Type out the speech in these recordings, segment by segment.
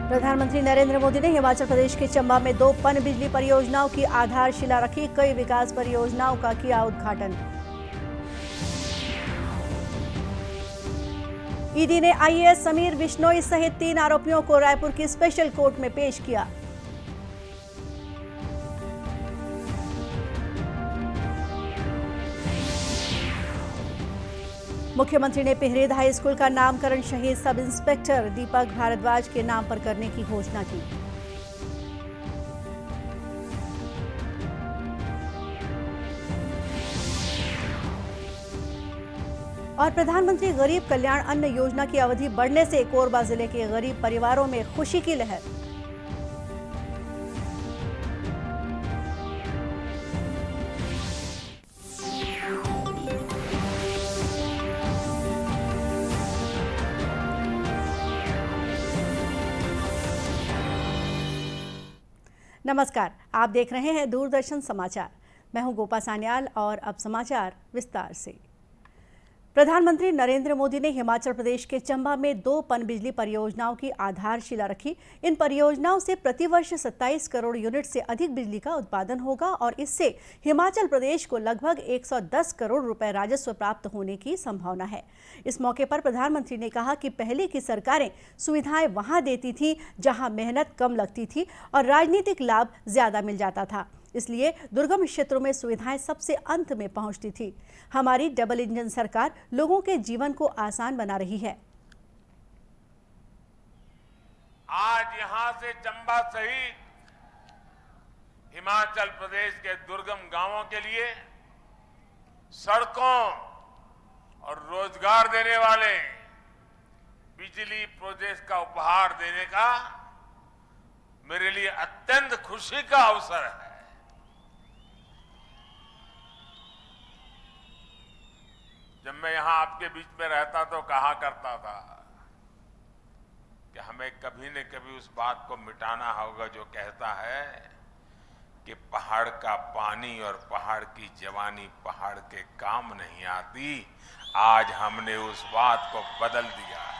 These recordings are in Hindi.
प्रधानमंत्री नरेंद्र मोदी ने हिमाचल प्रदेश के चंबा में 2 पनबिजली परियोजनाओं की आधारशिला रखी। कई विकास परियोजनाओं का किया उद्घाटन। ईडी ने आईएएस समीर विश्नोई सहित 3 आरोपियों को रायपुर की स्पेशल कोर्ट में पेश किया। मुख्यमंत्री ने पिहरेद हाई स्कूल का नामकरण शहीद सब इंस्पेक्टर दीपक भारद्वाज के नाम पर करने की घोषणा की। और प्रधानमंत्री गरीब कल्याण अन्न योजना की अवधि बढ़ने से कोरबा जिले के गरीब परिवारों में खुशी की लहर। नमस्कार, आप देख रहे हैं दूरदर्शन समाचार। मैं हूं गोपा सान्याल और अब समाचार विस्तार से। प्रधानमंत्री नरेंद्र मोदी ने हिमाचल प्रदेश के चंबा में 2 पनबिजली परियोजनाओं की आधारशिला रखी। इन परियोजनाओं से प्रतिवर्ष 27 करोड़ यूनिट से अधिक बिजली का उत्पादन होगा और इससे हिमाचल प्रदेश को लगभग 110 करोड़ रुपए राजस्व प्राप्त होने की संभावना है। इस मौके पर प्रधानमंत्री ने कहा कि पहले की सरकारें सुविधाएं वहां देती थी जहां मेहनत कम लगती थी और राजनीतिक लाभ ज्यादा मिल जाता था, इसलिए दुर्गम क्षेत्रों में सुविधाएं सबसे अंत में पहुंचती थी। हमारी डबल इंजन सरकार लोगों के जीवन को आसान बना रही है। आज यहां से चंबा सहित हिमाचल प्रदेश के दुर्गम गांवों के लिए सड़कों और रोजगार देने वाले बिजली प्रोजेक्ट का उपहार देने का मेरे लिए अत्यंत खुशी का अवसर है। जब मैं यहां आपके बीच में रहता तो कहा करता था कि हमें कभी न कभी उस बात को मिटाना होगा जो कहता है कि पहाड़ का पानी और पहाड़ की जवानी पहाड़ के काम नहीं आती। आज हमने उस बात को बदल दिया है।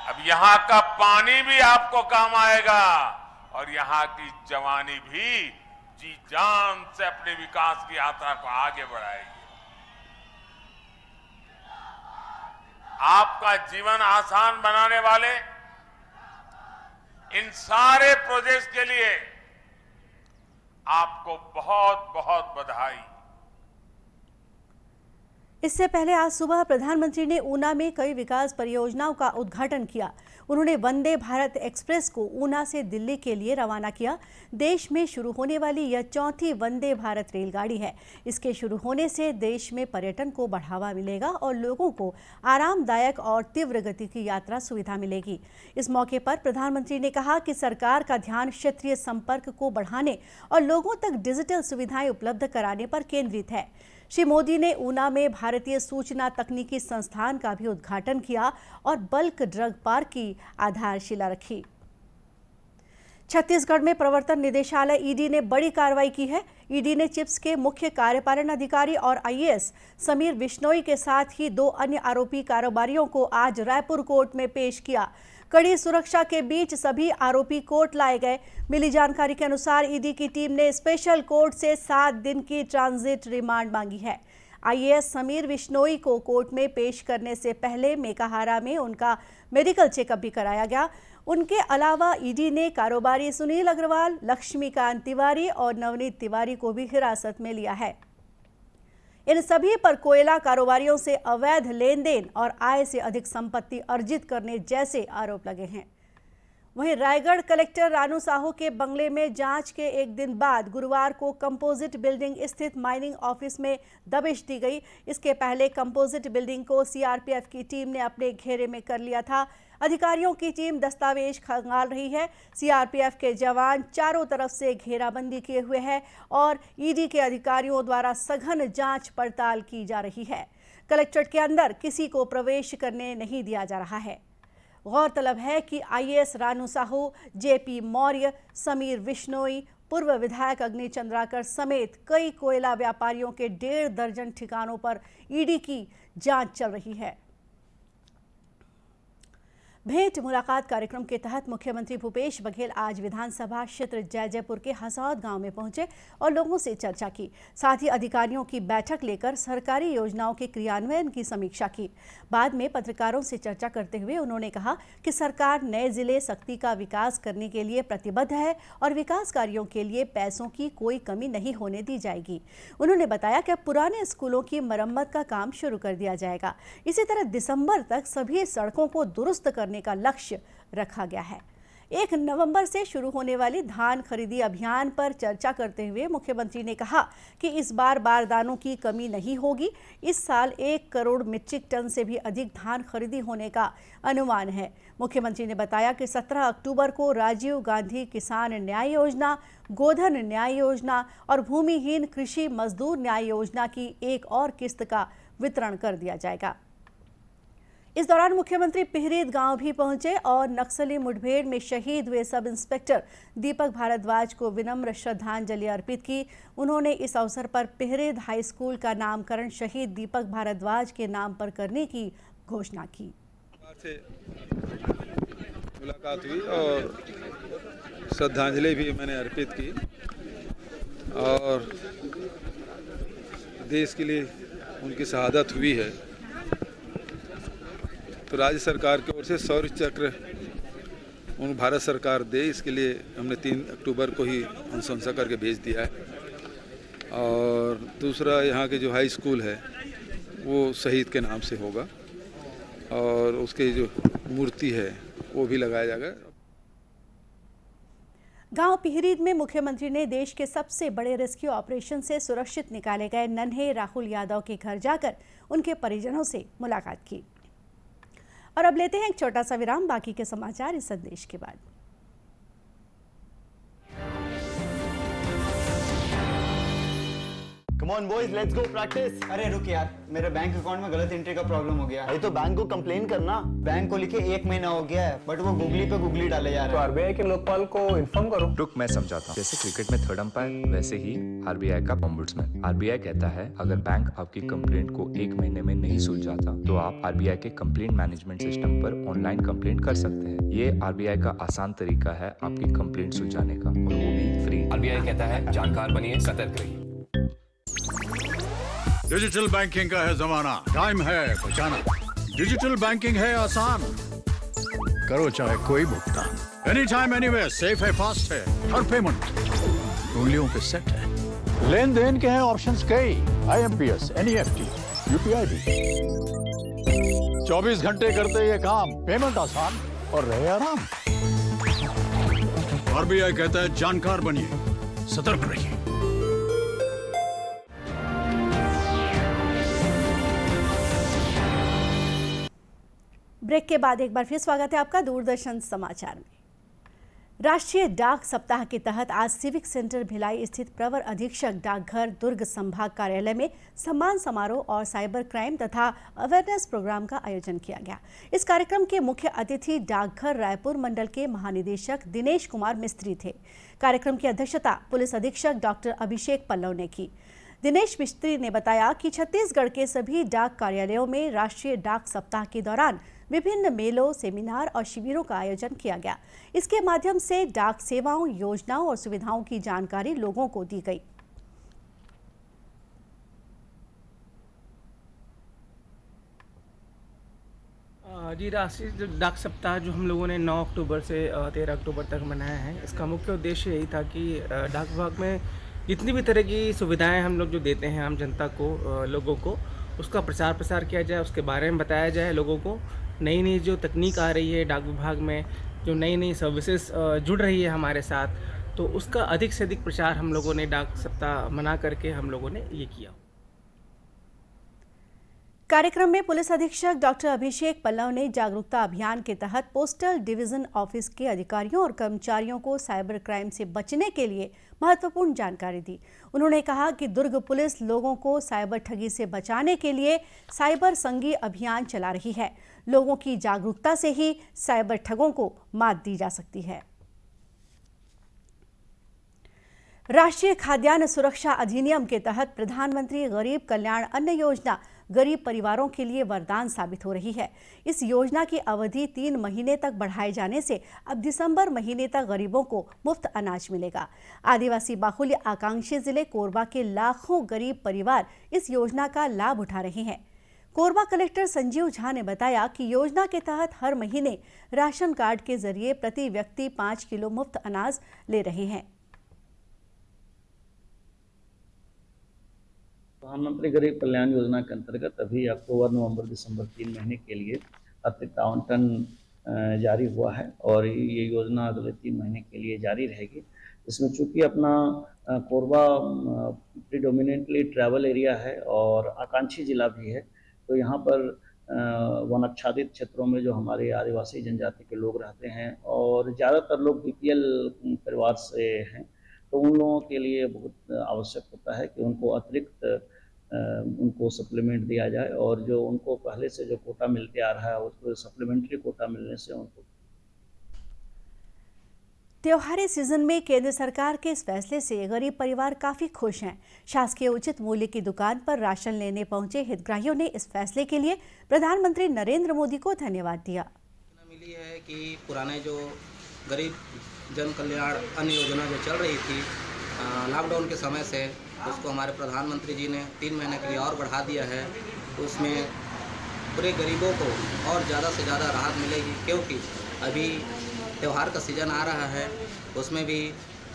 अब यहां का पानी भी आपको काम आएगा और यहां की जवानी भी जी जान से अपने विकास की यात्रा को आगे बढ़ाएगी। आपका जीवन आसान बनाने वाले इन सारे प्रोजेक्ट्स के लिए आपको बहुत बहुत बधाई। इससे पहले आज सुबह प्रधानमंत्री ने ऊना में कई विकास परियोजनाओं का उद्घाटन किया। उन्होंने वंदे भारत एक्सप्रेस को ऊना से दिल्ली के लिए रवाना किया। देश में शुरू होने वाली यह 4थी वंदे भारत रेलगाड़ी है। इसके शुरू होने से देश में पर्यटन को बढ़ावा मिलेगा और लोगों को आरामदायक और तीव्र गति की यात्रा सुविधा मिलेगी। इस मौके पर प्रधानमंत्री ने कहा कि सरकार का ध्यान क्षेत्रीय संपर्क को बढ़ाने और लोगों तक डिजिटल सुविधाएं उपलब्ध कराने पर केंद्रित है। श्री मोदी ने ऊना में भारतीय सूचना तकनीकी संस्थान का भी उद्घाटन किया और बल्क ड्रग पार्क की आधारशिला रखी। छत्तीसगढ़ में प्रवर्तन निदेशालय ईडी ने बड़ी कार्रवाई की है। ईडी ने चिप्स के मुख्य कार्यपालन अधिकारी और आईएएस समीर विश्नोई के साथ ही 2 अन्य आरोपी कारोबारियों को आज रायपुर कोर्ट में पेश किया। कड़ी सुरक्षा के बीच सभी आरोपी कोर्ट लाए गए। मिली जानकारी के अनुसार ईडी की टीम ने स्पेशल कोर्ट से 7 दिन की ट्रांजिट रिमांड मांगी है। आईएएस समीर विश्नोई को कोर्ट में पेश करने से पहले मेकाहारा में उनका मेडिकल चेकअप भी कराया गया। उनके अलावा ईडी ने कारोबारी सुनील अग्रवाल, लक्ष्मीकांत तिवारी और नवनीत तिवारी को भी हिरासत में लिया है। इन सभी पर कोयला कारोबारियों से अवैध लेन देन और आय से अधिक संपत्ति अर्जित करने जैसे आरोप लगे हैं। वहीं रायगढ़ कलेक्टर रानू साहू के बंगले में जांच के एक दिन बाद गुरुवार को कंपोजिट बिल्डिंग स्थित माइनिंग ऑफिस में दबिश दी गई। इसके पहले कंपोजिट बिल्डिंग को सीआरपीएफ की टीम ने अपने घेरे में कर लिया था। अधिकारियों की टीम दस्तावेज खंगाल रही है। सीआरपीएफ के जवान चारों तरफ से घेराबंदी किए हुए हैं और ईडी के अधिकारियों द्वारा सघन जांच पड़ताल की जा रही है। कलेक्ट्रेट के अंदर किसी को प्रवेश करने नहीं दिया जा रहा है। गौरतलब है कि आईएएस रानू साहू, जेपी मौर्य, समीर विश्नोई, पूर्व विधायक अग्नि चंद्राकर समेत कई कोयला व्यापारियों के 1.5 दर्जन ठिकानों पर ईडी की जांच चल रही है। भेंट मुलाकात कार्यक्रम के तहत मुख्यमंत्री भूपेश बघेल आज विधानसभा क्षेत्र जयजयपुर के हसौद गांव में पहुंचे और लोगों से चर्चा की। साथ ही अधिकारियों की बैठक लेकर सरकारी योजनाओं के क्रियान्वयन की समीक्षा की। बाद में पत्रकारों से चर्चा करते हुए उन्होंने कहा कि सरकार नए जिले सक्ती का विकास करने के लिए प्रतिबद्ध है और विकास कार्यों के लिए पैसों की कोई कमी नहीं होने दी जाएगी। उन्होंने बताया कि अब पुराने स्कूलों की मरम्मत का काम शुरू कर दिया जाएगा। इसी तरह दिसंबर तक सभी सड़कों को दुरुस्त करने का लक्ष्य रखा गया है। 1 नवंबर से शुरू होने वाली धान खरीदी अभियान पर चर्चा करते हुए मुख्यमंत्री ने कहा कि इस बार बारदानों की कमी नहीं होगी। इस साल 1 करोड़ मीट्रिक टन से भी अधिक धान खरीदी होने का अनुमान है। मुख्यमंत्री ने बताया कि 17 अक्टूबर को राजीव गांधी किसान न्याय योजना, गोधन न्याय योजना और भूमिहीन कृषि मजदूर न्याय योजना की एक और किस्त का वितरण कर दिया जाएगा। इस दौरान मुख्यमंत्री पिहरीद गांव भी पहुंचे और नक्सली मुठभेड़ में शहीद हुए सब इंस्पेक्टर दीपक भारद्वाज को विनम्र श्रद्धांजलि अर्पित की। उन्होंने इस अवसर पर पिहरीद हाई स्कूल का नामकरण शहीद दीपक भारद्वाज के नाम पर करने की घोषणा की। मुलाकात हुई और श्रद्धांजलि भी मैंने अर्पित की और देश के लिए उनकी शहादत हुई है तो राज्य सरकार की ओर से शौर्य चक्र उन भारत सरकार दे, इसके लिए हमने 3 अक्टूबर को ही अनुशंसा करके भेज दिया है। और दूसरा, यहाँ के जो हाई स्कूल है वो शहीद के नाम से होगा और उसकी जो मूर्ति है वो भी लगाया जाएगा। गांव पिहरीद में मुख्यमंत्री ने देश के सबसे बड़े रेस्क्यू ऑपरेशन से सुरक्षित निकाले गए नन्हे राहुल यादव के घर जाकर उनके परिजनों से मुलाकात की। और अब लेते हैं एक छोटा सा विराम। बाकी के समाचार इस संदेश के बाद। Come on boys, let's go practice. अरे रुक यार, मेरे बैंक अकाउंट में गलत एंट्री का प्रॉब्लम हो गया है। अरे तो बैंक को कंप्लेन करना। बैंक को लिखे 1 महीना हो गया है, बट वो गूगली पे गूगली डाले जा रहे हैं। तो आरबीआई के लोकपाल को इन्फॉर्म करो। रुक, मैं समझाता हूँ। जैसे क्रिकेट में 3rd अंपायर, वैसे ही आरबीआई का ओम्बुड्समैन। आरबीआई कहता है अगर बैंक आपकी कंप्लेंट को 1 महीने में नहीं सुलझाता तो आप आरबीआई के कंप्लेंट मैनेजमेंट सिस्टम पर ऑनलाइन कंप्लेंट कर सकते हैं। ये आरबीआई का आसान तरीका है आपकी कंप्लेंट सुलझाने का, और वो भी फ्री। आरबीआई कहता है जानकार बनिए, सतर्क रहिए। डिजिटल बैंकिंग का है जमाना, टाइम है बचाना। डिजिटल बैंकिंग है आसान, करो चाहे कोई भुगतान, एनी टाइम एनीवेयर, सेफ है, फास्ट है, हर पेमेंट उंगलियों पे सेट है। लेन देन के हैं ऑप्शंस कई, IMPS, NEFT, UPI भी। 24 घंटे करते ये काम, पेमेंट आसान और रहे आराम। आरबीआई कहता है जानकार बनिए, सतर्क रहिए। ब्रेक के बाद एक बार फिर स्वागत है आपका दूरदर्शन समाचार में। राष्ट्रीय डाक सप्ताह के तहत आज सिविक सेंटर भिलाई स्थित प्रवर अधीक्षक डाकघर दुर्ग संभाग कार्यालय में सम्मान समारोह और साइबर क्राइम तथा अवेयरनेस प्रोग्राम का आयोजन किया गया। इस कार्यक्रम के मुख्य अतिथि डाकघर रायपुर मंडल के महानिदेशक दिनेश कुमार मिस्त्री थे। कार्यक्रम की अध्यक्षता पुलिस अधीक्षक डॉक्टर अभिषेक पल्लव ने की। दिनेश मिस्त्री ने बताया कि छत्तीसगढ़ के सभी डाक कार्यालयों में राष्ट्रीय डाक सप्ताह के दौरान विभिन्न मेलों, सेमिनार और शिविरों का आयोजन किया गया। इसके माध्यम से डाक सेवाओं, योजनाओं और सुविधाओं की जानकारी लोगों को दी गई। जी, राष्ट्रीय डाक सप्ताह जो हम लोगों ने 9 अक्टूबर से 13 अक्टूबर तक मनाया है, इसका मुख्य उद्देश्य यही था कि डाक विभाग में जितनी भी तरह की सुविधाएं हम लोग जो देते हैं आम जनता को, लोगों को, उसका प्रसार किया जाए, उसके बारे में बताया जाए लोगों को। नई जो तकनीक आ रही है डाक विभाग में, जो नई सर्विसेज जुड़ रही है हमारे साथ, तो उसका अधिक से अधिक प्रचार हम लोगों ने डाक सप्ताह मना करके हम लोगों ने ये किया। कार्यक्रम में पुलिस अधीक्षक डॉक्टर अभिषेक पल्लव ने जागरूकता अभियान के तहत पोस्टल डिवीजन ऑफिस के अधिकारियों और कर्मचारियों को साइबर क्राइम से बचने के लिए महत्वपूर्ण जानकारी दी। उन्होंने कहा कि दुर्ग पुलिस लोगों को साइबर ठगी से बचाने के लिए साइबर संगी अभियान चला रही है। लोगों की जागरूकता से ही साइबर ठगों को मात दी जा सकती है। राष्ट्रीय खाद्यान्न सुरक्षा अधिनियम के तहत प्रधानमंत्री गरीब कल्याण अन्न योजना गरीब परिवारों के लिए वरदान साबित हो रही है। इस योजना की अवधि 3 महीने तक बढ़ाए जाने से अब दिसंबर महीने तक गरीबों को मुफ्त अनाज मिलेगा। आदिवासी बाहुल्य आकांक्षी जिले कोरबा के लाखों गरीब परिवार इस योजना का लाभ उठा रहे हैं। कोरबा कलेक्टर संजीव झा ने बताया कि योजना के तहत हर महीने राशन कार्ड के जरिए प्रति व्यक्ति 5 किलो मुफ्त अनाज ले रहे हैं। प्रधानमंत्री गरीब कल्याण योजना के अंतर्गत अभी अक्टूबर, नवंबर, दिसंबर 3 महीने के लिए अतिरिक्त आवंटन जारी हुआ है और ये योजना अगले 3 महीने के लिए जारी रहेगी। इसमें चूंकि अपना कोरबा प्रीडोमिनेंटली ट्रैवल एरिया है और आकांक्षी जिला भी है, तो यहाँ पर वनाच्छादित क्षेत्रों में जो हमारे आदिवासी जनजाति के लोग रहते हैं और ज़्यादातर लोग बीपीएल परिवार से हैं, तो उन लोगों के लिए बहुत आवश्यक होता है कि उनको अतिरिक्त उनको सप्लीमेंट दिया जाए और जो उनको पहले से जो कोटा मिलते आ रहा है उसको सप्लीमेंट्री कोटा मिलने से उनको। त्योहारी सीजन में केंद्र सरकार के इस फैसले से गरीब परिवार काफी खुश हैं। शासकीय उचित मूल्य की दुकान पर राशन लेने पहुंचे हितग्राहियों ने इस फैसले के लिए प्रधानमंत्री नरेंद्र मोदी को धन्यवाद दिया। मिली है कि पुराने जो गरीब जन कल्याण अन्न योजना जो चल रही थी लॉकडाउन के समय से, उसको हमारे प्रधानमंत्री जी ने 3 महीने के लिए और बढ़ा दिया है। तो उसमें पूरे गरीबों को और ज़्यादा से ज़्यादा राहत मिलेगी, क्योंकि अभी त्यौहार का सीज़न आ रहा है, उसमें भी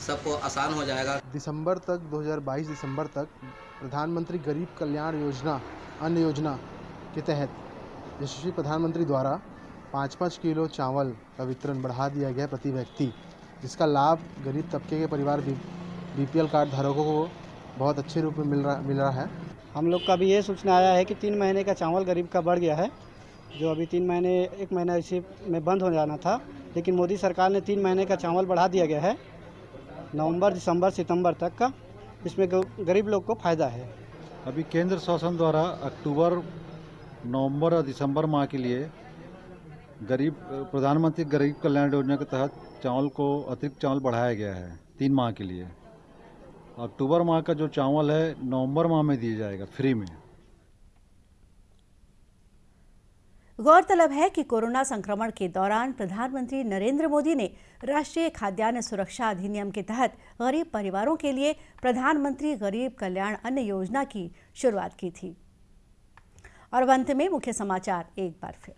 सबको आसान हो जाएगा। दिसंबर तक 2022 दिसंबर तक प्रधानमंत्री गरीब कल्याण योजना अन्न योजना के तहत यशस्वी प्रधानमंत्री द्वारा 5-5 किलो चावल का वितरण बढ़ा दिया गया प्रति व्यक्ति, जिसका लाभ गरीब तबके के परिवार बीपीएल कार्ड धारकों को बहुत अच्छे रूप में मिल रहा है। हम लोग का भी ये सूचना आया है कि 3 महीने का चावल गरीब का बढ़ गया है, जो अभी 1 महीना इसी में बंद हो जाना था, लेकिन मोदी सरकार ने 3 महीने का चावल बढ़ा दिया गया है, नवंबर, दिसंबर, सितंबर तक का। इसमें गरीब लोग को फ़ायदा है। अभी केंद्र शासन द्वारा अक्टूबर, नवंबर और दिसंबर माह के लिए प्रधानमंत्री गरीब कल्याण योजना के तहत चावल को अतिरिक्त चावल बढ़ाया गया है 3 माह के लिए। अक्टूबर माह का जो चावल है नवंबर माह में दिया जाएगा फ्री में। गौरतलब है कि कोरोना संक्रमण के दौरान प्रधानमंत्री नरेंद्र मोदी ने राष्ट्रीय खाद्यान्न सुरक्षा अधिनियम के तहत गरीब परिवारों के लिए प्रधानमंत्री गरीब कल्याण अन्न योजना की शुरुआत की थी। और अंत में मुख्य समाचार एक बार फिर।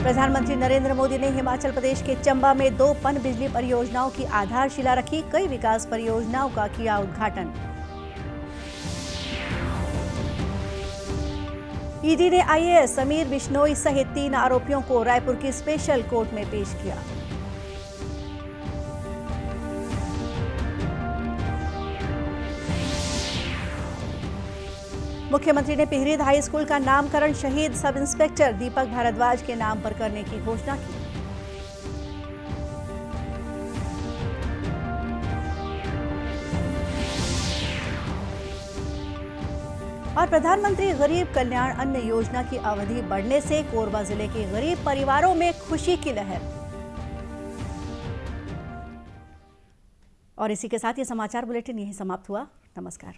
प्रधानमंत्री नरेंद्र मोदी ने हिमाचल प्रदेश के चंबा में 2 पनबिजली परियोजनाओं की आधारशिला रखी। कई विकास परियोजनाओं का किया उद्घाटन। ईडी ने आईएएस समीर बिश्नोई सहित 3 आरोपियों को रायपुर की स्पेशल कोर्ट में पेश किया। मुख्यमंत्री ने पिहरीद हाई स्कूल का नामकरण शहीद सब इंस्पेक्टर दीपक भारद्वाज के नाम पर करने की घोषणा की। और प्रधानमंत्री गरीब कल्याण अन्न योजना की अवधि बढ़ने से कोरबा जिले के गरीब परिवारों में खुशी की लहर। और इसी के साथ ये समाचार बुलेटिन यहीं समाप्त हुआ। नमस्कार।